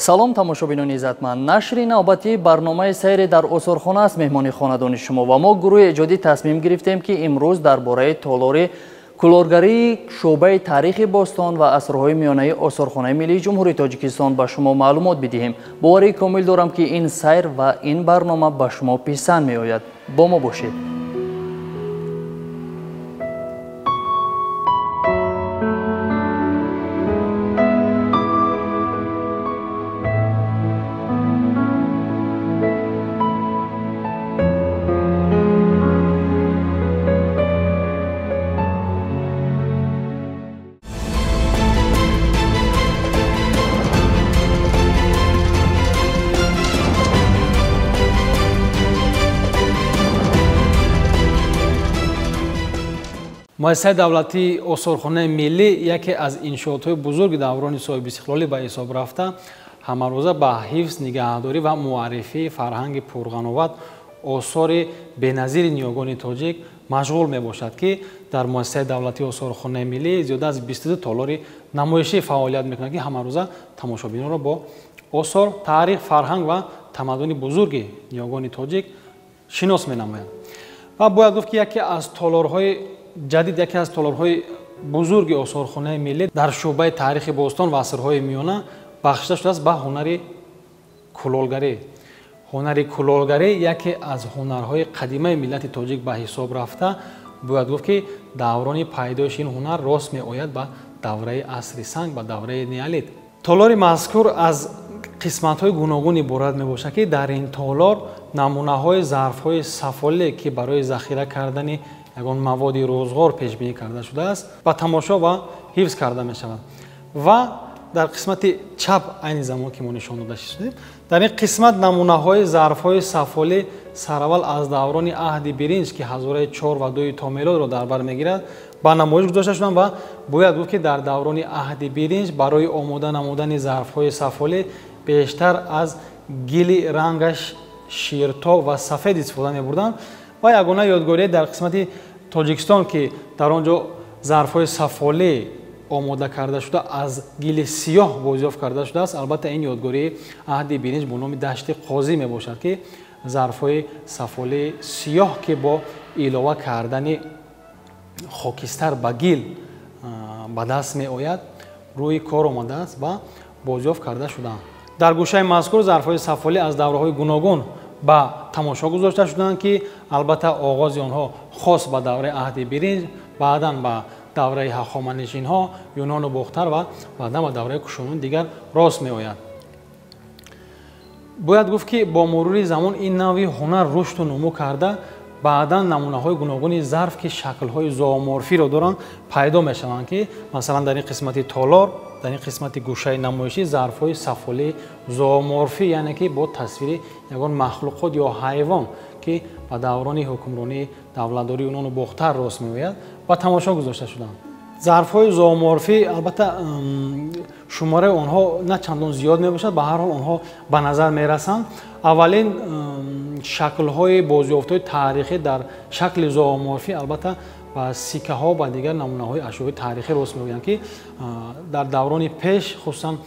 салом тамошобинони иззатманд. Нашри навбатии барномаи сайре дар осорхона аст меҳмони хонадони шумо ва мо гурӯҳи эҷодӣ тасмим гирифтем ки имрӯз дар бораи толори кулоргарии шӯъбаи таърихи бостон ва асрҳои миёнаи осорхонаи миллии ҷумҳурии Тоҷикистон ба шумо маълумот бидиҳем. боварии комил дорам ки ин сайр ва ин барнома ба шумо писанд меояд. бо мо бошед. муассисаи давлатии осорхонаи миллӣ яке аз иншоотҳои бузурги даврони соҳиби истиқлолӣ ба ҳисоб рафта, ҳамарӯза ба ҳифз, нигаҳдорӣ ва муаррифии фарҳанги пурғановат осори беназири ниёгони тоҷик машғул мебошад, ки дар муассисаи давлатии осорхонаи миллӣ зиёда аз 22 толори намоишӣ фаъолият мекунад, ки ҳамарӯза тамошобинонро бо осор, таърих, фарҳанг ва тамаддуни бузурги ниёгони тоҷик шинос менамояд. ва бояд гуфт, ки яке аз толорҳои ҷадид, яке аз толорҳои бузурги осорхонаи миллӣ дар шӯъбаи таърихи бостон ва асрҳои миёна бахшида шудааст ба ҳунари кулолгарӣ. ҳунари кулолгарӣ яке аз ҳунарҳои қадимаи миллати тоҷик ба ҳисоб рафта, бояд гуфт, ки даврони пайдоиши ин ҳунар рост меояд ба давраи асри санг, ба давраи неолит. толори мазкур аз қисматҳои гуногун иборат мебошад, ки дар ин толор намунаҳои зарфҳои сафоле, ки барои захира кардани ягон маводи рӯзғор пешбинӣ карда шудааст, ба тамошо ва ҳифз карда мешавад. ва дар қисмати чап айни замон ки мо нишон дода шудем, дар ин қисмат намунаҳои зарфҳои сафолӣ сараввал аз даврони аҳди биринҷ, ки ҳазораи 4 ва 2 то мелодро дар бар мегирад, ба намоиш гузошта шуданд. ва бояд гуфт, ки дар даврони аҳди биринҷ барои омода намудани зарфҳои сафолӣ бештар аз гили рангаш ширтоб ва сафед истифода мебурданд. ва ягона ёдгорие дар қисмати Тоҷикистон, ки дар он ҷо зарфҳои сафолӣ омода карда шуда аз гили сиёҳ бозёфт карда шудааст. албатта ин ёдгории аҳди биринҷ бо номи дашти қозӣ мебошад, ки зарфҳои сафолии сиёҳ, ки бо илова кардани хокистар ба гил ба даст меояд, рӯи кор омадааст ва бозёфт карда шудаанд. дар гӯшаи мазкур зарфҳои сафолӣ аз давраҳои гуногун ба тамошо гузошта шуданд, ки албатта оғози онҳо хос ба давраи аҳди биринҷ, баъдан ба давраи ҳахоманишинҳо, юнону бохтар ва баъдан ба давраи кушонуни дигар рост меояд. бояд гуфт, ки бо мурури замон ин навъи ҳунар рушду нумӯ карда, баъдан намунаҳои гуногуни зарф, ки шаклҳои зооморфиро доранд, пайдо мешаванд, ки масалан дар ин қисмати толор, дар ин қисмати гӯшаи намоишӣ зарфҳои сафолии зооморфӣ, яъне ки бо тасвири ягон махлуқот ё ҳайвон, ки ба даврони ҳукмронии давлатдори юнону бохтар рост меояд, ба тамошо гузошта шуданд. зарфҳои зооморфӣ албатта шумораи онҳо на чандон зиёд мебошад, ба ҳар ҳол онҳо ба назар мерасанд. аввалин шаклҳои бозёфтҳои таърихӣ дар шакли зооморфӣ албатта ба сикаҳо, ба дигар намунаҳои ашёҳои таърихӣ рост меоянд, ки дар даврони пеш, хусусан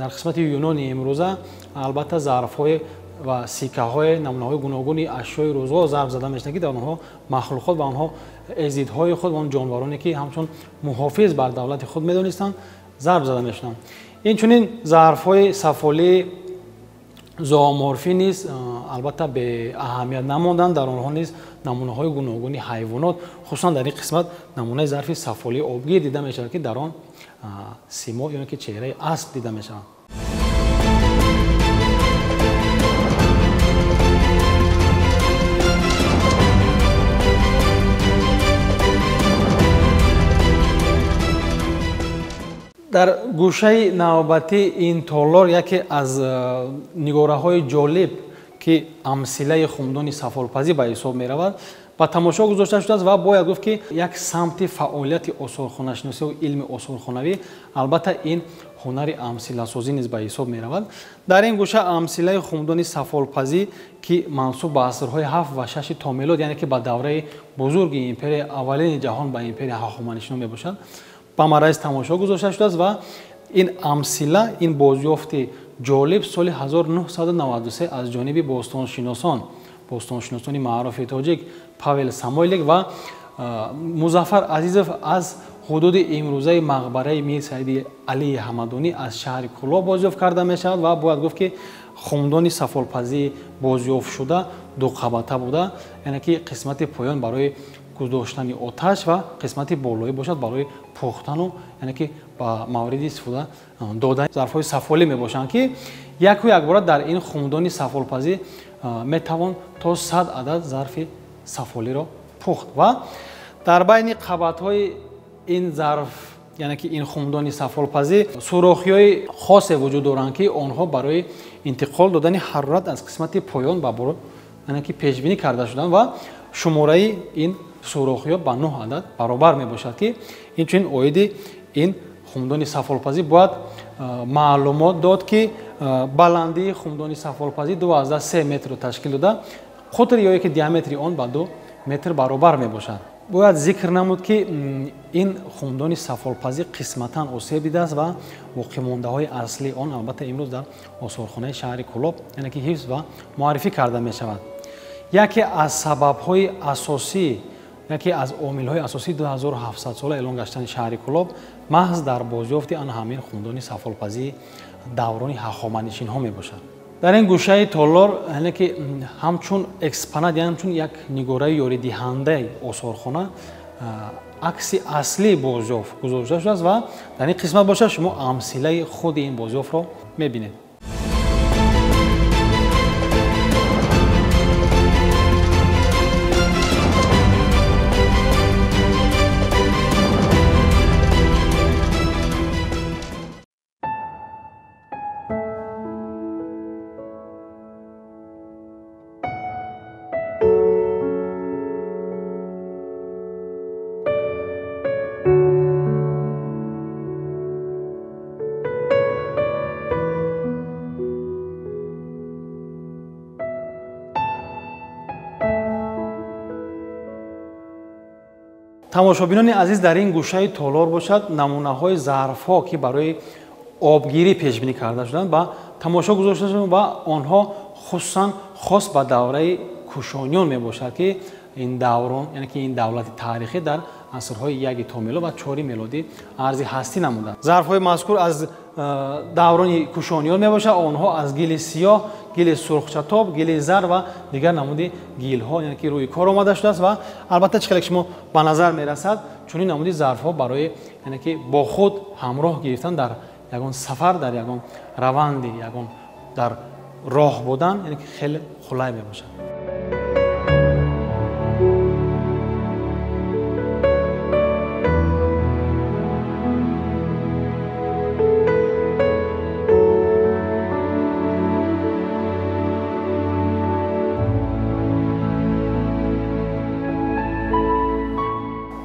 дар қисмати юнони имрӯза, албатта зарфҳои ва сикаҳои намунаҳои гуногуни ашёи рӯзғор зарф зада мешаванд, ки дар онҳо махлуқот ва онҳо эзидҳои худ, он ҷонвароне, ки ҳамчун муҳофиз бар давлати худ медонистанд, зарф зада мешаванд. инчунин зарфҳои сафолии зооморфӣ низ албатта беаҳамият намонданд. дар онҳо низ намунаҳои гуногуни ҳайвонот, хусусан дар ин қисмат намунаи зарфи сафолии обгир дида мешавад, ки дар он симо ё ки чеҳраи асп дида мешавад. дар гӯшаи навбатӣ ин толор яке аз нигораҳои ҷолиб, ки амсилаи хумдони сафолпазӣ ба ҳисоб меравад, ба тамошо гузошта шудааст. ва бояд гуфт, ки як самти фаъолияти осорхонашиносӣ ва илми осорхонавӣ, албатта ин ҳунари амсиласозӣ низ ба ҳисоб меравад. дар ин гӯша амсилаи хумдони сафолпазӣ, ки мансуб ба асрҳои 7 ва 6 то мелод, яъне ки ба давраи бузурги империяи аввалини ҷаҳон, ба империяи ҳахоманишинон мебошад, ба маррази тамошо гузошта шудааст. ва ин амсила, ин бозёфти ҷолиб соли 1993 аз ҷониби бостоншиносони маъруфи тоҷик Павел Самойлек ва Музаффар Азизов аз ҳудуди имрӯзаи мақбараи Мир Саиди Алии Ҳамадонӣ аз шаҳри Кӯлоб бозёфт карда мешавад ва бояд гуфт ки хумдони сафолпазии бозёфтшуда дуқабата буда, яъне ки қисмати поён барои гузоштани оташ ва қисмати болоӣ бошад барои пухтану, яъне ки ба мавриди истифода додани зарфҳои сафолӣ мебошанд ки яку якбора дар ин хумдони сафолпазӣ метавон то 100 адад зарфи сафолиро пухт ва дар байни қабатҳои ин зарф, яъне ки ин хумдони сафолпазӣ сурохиҳои хосе вуҷуд доранд ки онҳо барои интиқол додани ҳарорат аз қисмати поён ба боло, яъне ки пешбинӣ карда шуданд ва шумораи ин сурохиҳо ба 9 адад баробар мебошад ки инчунин оиди ин хумдони сафолпазӣ бояд маълумот дод ки баландии хумдони сафолпазӣ 2,3 метрро ташкил дода, қутри ё ки диаметри он ба 2 метр баробар мебошад. бояд зикр намуд ки ин хумдони сафолпазӣ қисматан осеб дидааст ва боқимондаҳои аслии он албатта имрӯз дар осорхонаи шаҳри Кӯлоб, яъне ки ҳифз ва муаррифӣ карда мешавад. яке аз сабабҳои асосӣ, яке аз омилҳои асосии 2700 сола эълон гаштани шаҳри Кӯлоб маҳз дар бозёфти ан ҳамин хумдони сафолпазии даврони ҳахоманишинҳо мебошад. дар ин гӯшаи толор, яъне ки ҳамчун экспонат, яъне ҳамчун як нигораи ёридиҳандаи осорхона акси аслии бозёф гузошта шудааст ва дар ин қисмат бошад шумо амсилаи худи ин бозёфро мебинед. тамошобинони азиз, дар ин гӯшаи толор бошад намунаҳои зарфҳо, ки барои обгирӣ пешбинӣ карда шуданд ба тамошо гузошта шуданд ва онҳо хусусан хос ба давраи кушониён мебошад ки ин даврон, яъне ки ин давлати таърихӣ дар асрҳои 1 то милод ва 4 милодӣ арзи ҳастӣ намуданд. зарфҳои мазкур аз даврони кушониён мебошад, онҳо аз гили сиёҳ, гили сурхчатоб, гили зар ва дигар намуди гилҳо, яъне ки рӯи кор омада шудааст ва албатта чӣ қадar шумо ба назар мерасад, чунин намуди зарфҳо барои, яъне ки бо худ ҳамроҳ гирифтан дар ягон сафар, дар ягон раванди, ягон дар роҳ будан, яъне ки хеле қулай мебошад.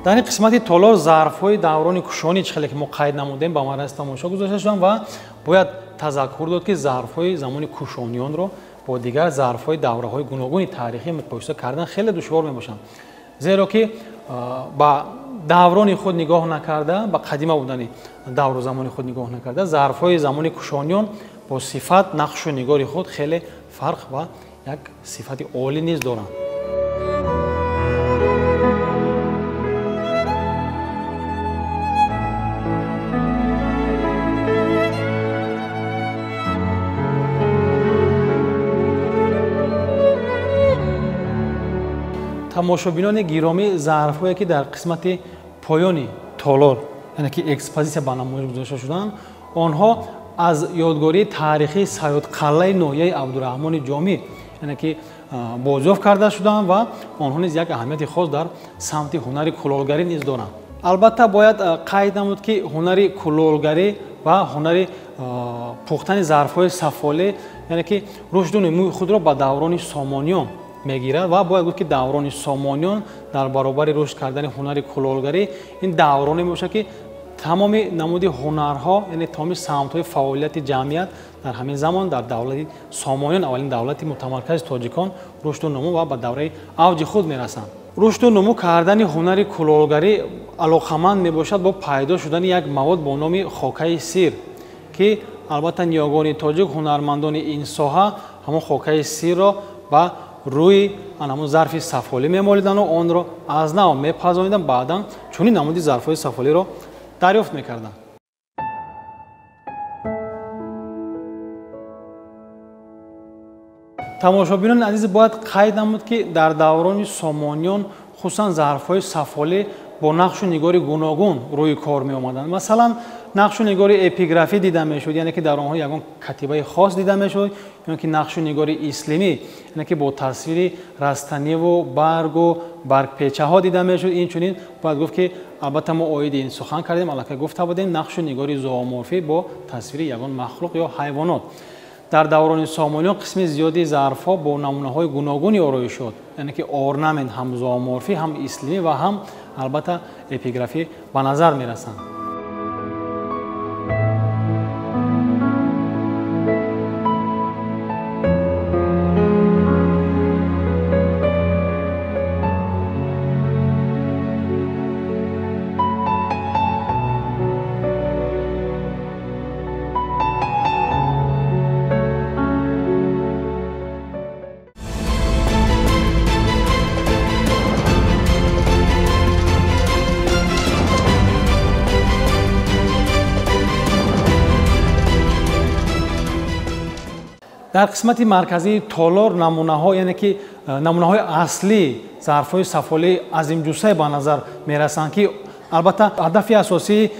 дар ин қисмати толор зарфҳои даврони кушонӣ чӣ қадar ки мо қайд намудем ба мараз тамошо гузошта шуданд ва бояд тазаккур дод ки зарфҳои замони кушонёнро бо дигар зарфҳои давраҳои гуногуни таърихӣ муқоиса кардан хеле душвор мебошанд, зеро ки ба даврони худ нигоҳ накарда, ба қадима будани давру замони худ нигоҳ накарда, зарфҳои замони кушонён бо сифат, нақшу нигори худ хеле фарқ ва як сифати олӣ низ доранд. тамошобинони гиромӣ, зарфҳое ки дар қисмати поёни толор, яъне ки экспозитсия ба намоиш гузошта шуданд, онҳо аз ёдгории таърихии саёдқалъаи ноҳияи Абдураҳмони Ҷомӣ, яъне ки бозёфт карда шуданд ва онҳо низ як аҳамияти хос дар самти ҳунари кулолгарӣ низ доранд. албатта бояд қайд намуд ки ҳунари кулолгарӣ ва ҳунари пухтани зарфҳои сафолӣ, яъне ки рушду нумӯи худро ба даврони Сомониён мегирад ва бояд гуфт ки даврони Сомониён дар баробари рушд кардани ҳунари кулолгарӣ ин давроне мебошад ки тамоми намуди ҳунарҳо, яъне тамоми самтҳои фаъолияти ҷамъият дар ҳамин замон дар давлати Сомониён, аввалин давлати мутамаркази тоҷикон рушду нумӯ ва ба давраи авҷи худ мерасанд. рушду нумӯ кардани ҳунари кулолгарӣ алоқаманд мебошад бо пайдо шудани як мавод бо номи хокаи сир ки албатта ниёгони тоҷик ҳунармандони ин соҳа ҳамон хокаи сирро ба рӯи ҳамон зарфи сафолӣ мемолидану онро аз нав мепазонидан, баъдан чунин намуди зарфҳои сафолиро дарёфт мекарданд. тамошобинони азиз, бояд қайд намуд ки дар даврони сомониён хусусан зарфҳои сафолӣ бо нақшу нигори гуногун рӯи кор меомаданд. Масалан, нақшу нигори эпиграфӣ дида мешуд, яъне ки дар онҳо ягон катибаи хос дида мешуд, ё ки нақшу нигори ислимӣ, яъне ки бо тасвири растаниву баргу баргпечаҳо дида мешуд. Инчунин бояд гуфт ки албатта мо оиди ин сухан кардем, аллакай гуфта будем, нақшу нигори зооморфӣ бо тасвири ягон махлуқ ё ҳайвонот. Дар даврони сомониён қисми зиёди зарфҳо бо намунаҳои гуногуни ороиш шуд, яъне ки орнамент ҳам зооморфӣ, ҳам ислимӣ ва ҳам албатта эпиграфӣ ба назар мерасанд. дар қисмати марказии толор намунаҳо, яъне ки намунаҳои аслии зарфҳои сафолии азимҷуссае ба назар мерасанд, ки албатта ҳадафи асосии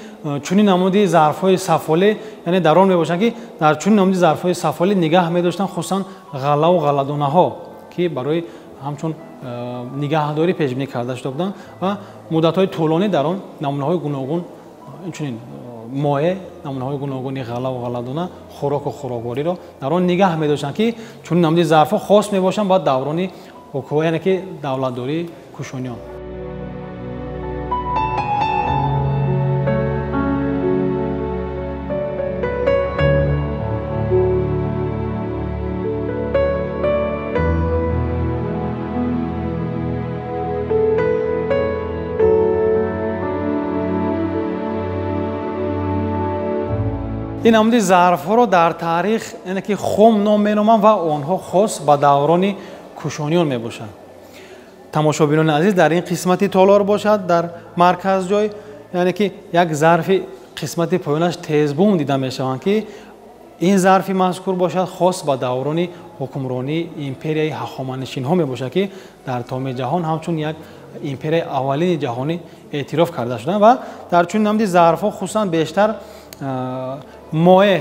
чунин намуди зарфҳои сафолӣ, яъне дар он мебошад ки дар чунин намуди зарфҳои сафолӣ нигаҳ медоштанд хусусан ғаллаву ғалладонаҳо, ки барои ҳамчун нигаҳдорӣ пешбинӣ карда шуда буданд ва муддатҳои тӯлонӣ дар он намунаҳои гуногун, инчунин моеъ, намунаҳои гуногуни ғаллаву ғалладона, хӯроку хӯроквориро дар он нигаҳ медоштанд, ки чунин намуди зарфҳо хос мебошанд ба даврони ҳукумат, яъне ки давлатдории кушониён. ин намуди зарфҳоро дар таърих яъне ки хум ном меноманд ва онҳо хос ба даврони кушониён мебошанд. тамошобинони азиз, дар ин қисмати толор бошад дар марказҷой, яъне ки як зарфи қисмати поёнаш тезбум дида мешаванд, ки ин зарфи мазкур бошад хос ба даврони ҳукмронии империяи ҳахоманишинҳо мебошад, ки дар тамоми ҷаҳон ҳамчун як империяи аввалини ҷаҳонӣ эътироф карда шуданд ва дар чунин намуди зарфҳо хусусан бештар моеъ,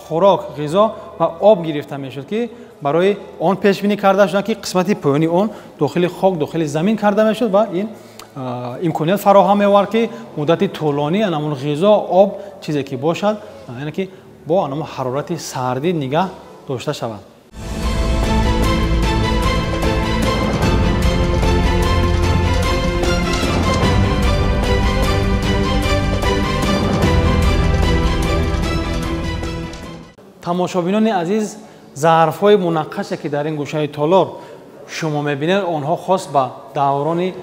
хӯрок, ғизо ва об гирифта мешуд, ки барои он пешбинӣ карда шуданд, ки қисмати поёни он дохили хок, дохили замин карда мешуд ва ин имконият фароҳам меовард, ки муддати тӯлонӣ анамон ғизо, об чизе ки бошад, яъне ки бо анамон ҳарорати сардӣ нигаҳ дошта шавад. тамошобинони азиз, зарфҳои мунаққаше ки дар ин гӯшаи толор шумо мебинед, онҳо хос ба даврони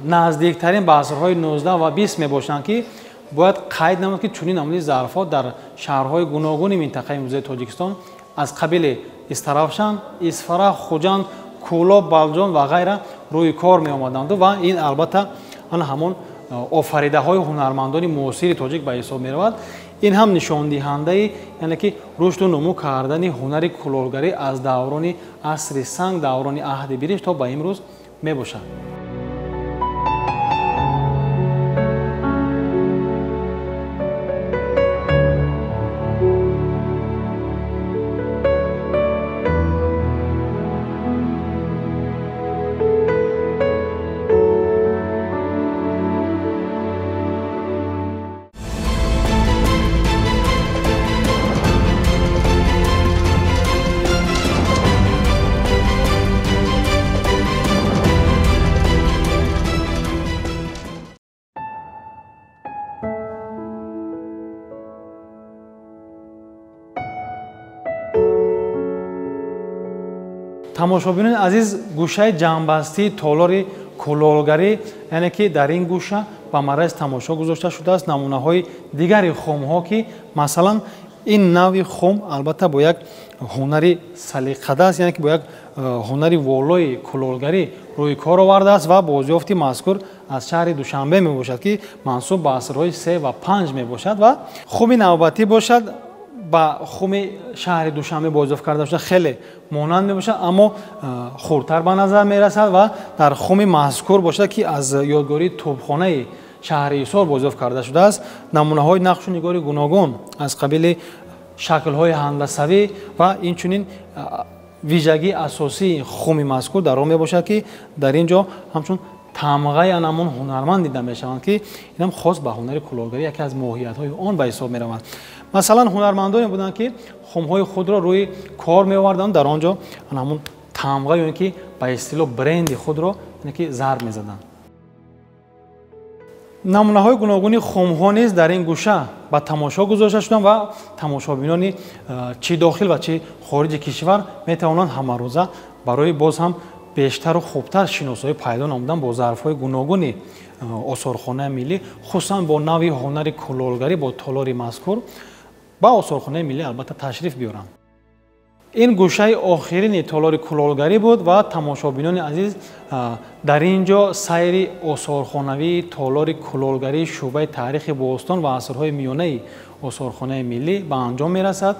наздиктарин ба асрҳои 19 ва 20 мебошанд, ки бояд қайд намуд, ки чунин намуди зарфҳо дар шаҳрҳои гуногуни минтақаи имрӯзаи Тоҷикистон аз қабили Истаравшан, Исфара, Хуҷанд, Кӯлоб, Балҷон ва ғайра рӯи кор меомаданду ва ин албатта ҳамон офаридаҳои ҳунармандони муосири тоҷик ба ҳисоб меравад. ин ҳам нишондиҳандаи, яъне ки рушду нумӯ кардани ҳунари кулолгарӣ аз даврони асри санг, даврони аҳди бириш то ба имрӯз мебошад. тамошобинони азиз, гӯшаи ҷамъбастии толори кулолгарӣ, яъне ки дар ин гӯша ба маррази тамошо гузошта шудааст намунаҳои дигари хумҳо, ки масалан این نوع خم البته با یک هنری سلیقه‌دار است، یعنی که با یک هنری والای کلورگری روی کار آورده است و بازیافت مذکور از شهر دوشنبه می باشد که منسوب به عصرهای 3 و 5 می باشد و خم نوبتی باشد با خم شهر دوشنبه بازیافت کرده باشد خیلی مانند می باشد، اما خردتر به نظر می رسد و در خم مذکور باشد که از یادگاری توپخانه شهر ایصار بازیافت کرده شده است. نمونه های نقش و نگار گوناگون از قبیل شکل های هندسوی و اینچنین ویژگی اساسی خم مذکور در آن می باشد که در اینجا همچون تمغه انمون هنرمند دیده می شوند که این هم خاص به هنر کلاهگری یکی از ماهیت های آن به حساب می روند. مثلا هنرمندانی بودند که خم های خود را روی کار می آوردند، در آنجا همون تمغه یعنی که به اصطلاح برند خود را یعنی که ضرب می زدند. نمونه های گوناگون خم ها نیز در این گوشه به تماشا گذاشته شدند و تماشابینان چه داخل و چه خارج کشور می توانند همه روزه برای باز هم بیشتر و خوبتر شناسایی پیدا نمودن با ظرف های گوناگون آثارخانه ملی، خصوصا با نوع هنر کلالگری با تالار مذکور با آثارخانه ملی البته تشریف بیارند. این گوشه آخرین تالار کلالگری بود و تماشابینان عزیز در اینجا سیر آثارخانوی تالار کلالگری شعبه تاریخ باستان و عصرهای میانه آثارخانه ملی به انجام می رسد.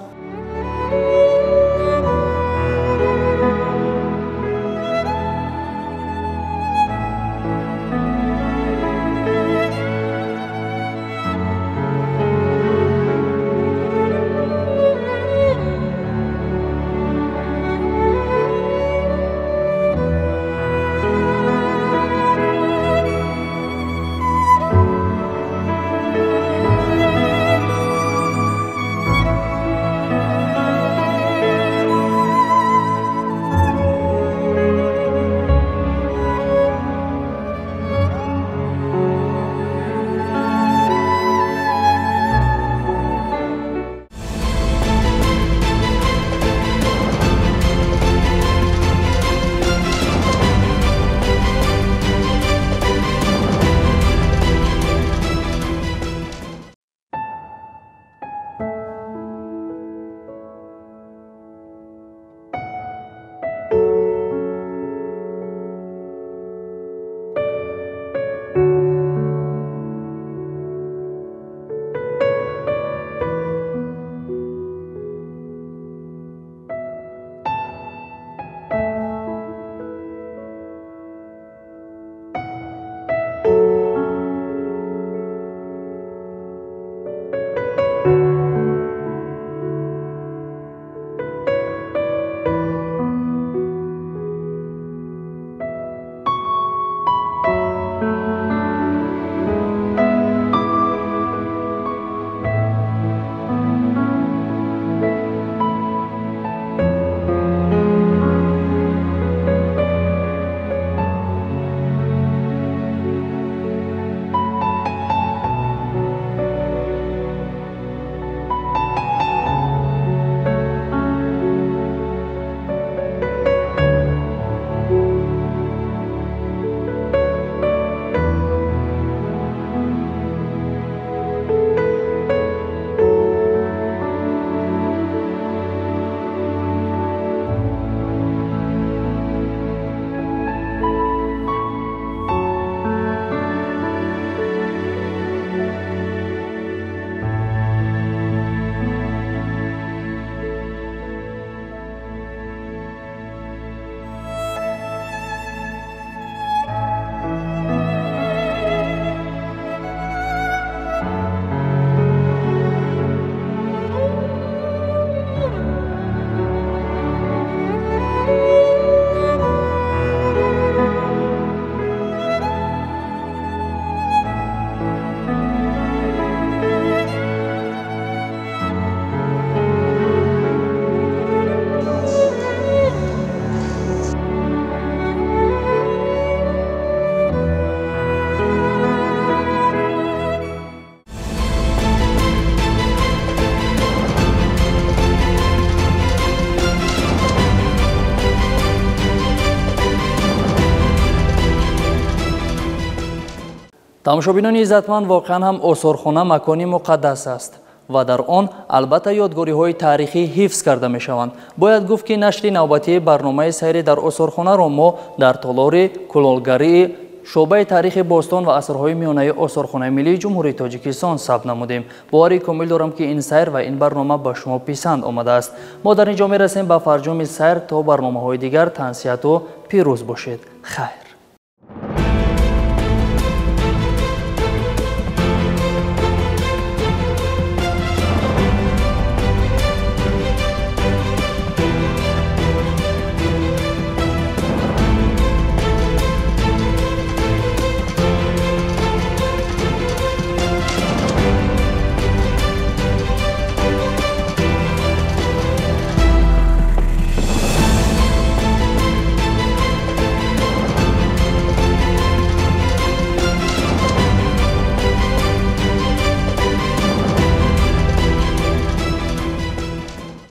тамошобинони иззатманд, воқеан ҳам осорхона макони муқаддас аст. و در آن البته یادگاری‌های تاریخی حفظ کرده می‌شوند. باید گفت که نشر نوبتی برنامه سیر در آثارخانه را ما در تالار کلالگری شعبه تاریخ باستان و اثرهای میانه آثارخانه ملی جمهوری تاجیکستان ثبت نمودیم. باوری کامل دارم که این سیر و این برنامه به شما پسند آمده است. ما در اینجا می‌رسیم به فرجام سیر تا برنامه‌های دیگر. تنصیحات و پیروز باشید. خیر.